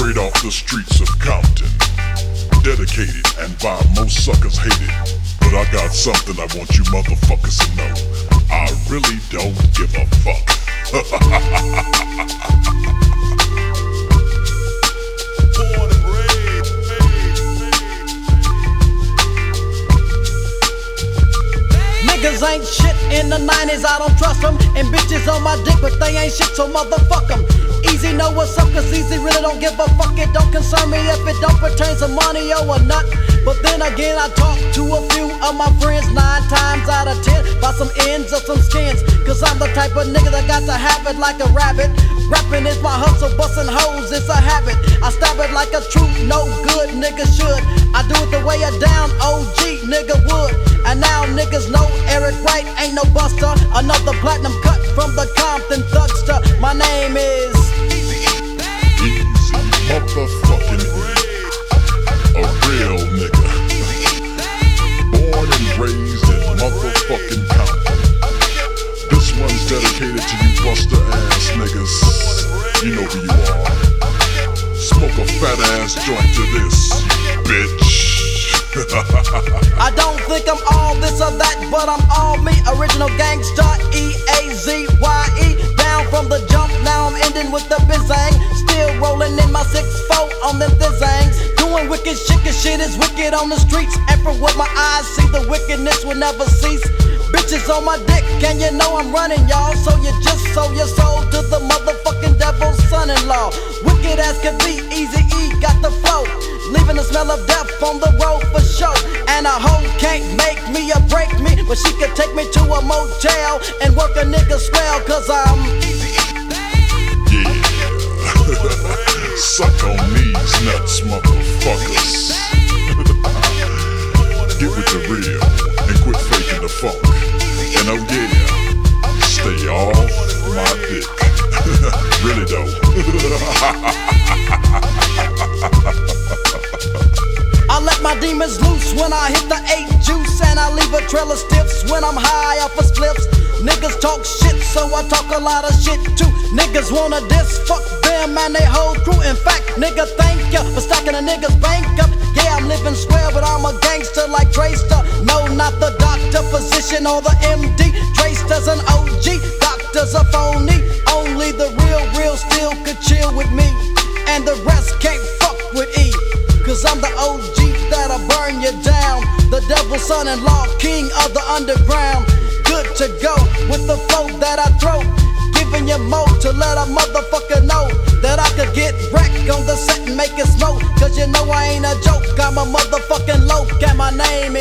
Straight off the streets of Compton, dedicated and by most suckers hated. But I got something I want you motherfuckers to know. I really don't give a fuck. Niggas ain't shit in the 90s, I don't trust them. And bitches on my dick, but they ain't shit, so motherfuck them. Easy know what's up, cause Easy really don't give a fuck. It don't concern me if it don't pertain to money or a nut. But then again, I talk to a few of my friends 9 times out of 10 about some ends or some skins. Cause I'm the type of nigga that got to have it like a rabbit. Rapping is my hustle, bustin' hoes, it's a habit. I stab it like a true no good nigga should. I do it the way a down OG nigga would. And now niggas know Eric Wright ain't no buster. Another platinum cut from the Compton thugster. My name is Easy motherfucking a real nigga. Born and raised in motherfucking Compton. This one's dedicated to you buster ass niggas. You know who you are. Smoke a fat ass joint to this, bitch. I don't think I'm all this or that, but I'm all me. Original gangsta, E-A-Z-Y-E. Down from the jump, now I'm ending with the bizang. Still rolling in my 6-4 on them thizangs. Doing wicked shit, cause shit is wicked on the streets. And from what my eyes see, the wickedness will never cease. Bitches on my dick, and you know I'm running, y'all. So you just sold your soul to the motherfucking devil's son-in-law. Wicked as could be, Easy E got the flow, leaving the smell of death on the road for sure. And a hoe can't make me or break me, but she could take me to a motel and work a nigga swell, cause I'm Easy E. Yeah. Suck on these nuts, motherfuckers. Get with the real and quit faking the funk. And oh yeah, stay off my dick. Really though. I let my demons loose when I hit the 8 juice, and I leave a trail of stiffs when I'm high off of spliffs. Niggas talk shit, so I talk a lot of shit too. Niggas wanna diss, fuck them and they whole crew. In fact, nigga, thank ya for stacking a nigga's bank up. Yeah, I'm living square, but I'm a gangster like Drayster. No, not the doctor, physician, or the MD. Drayster's an OG, doctor's a phony. Only the real still could chill with me, and the rest can't fuck with E. Cause I'm the OG that'll burn you down. The devil's son-in-law, king of the underground. Good to go with the flow that I throw. Giving you more to let a motherfucker know that I could get wrecked on the set and make it smoke. Cause you know I ain't a joke, I'm a motherfucking loke. And my name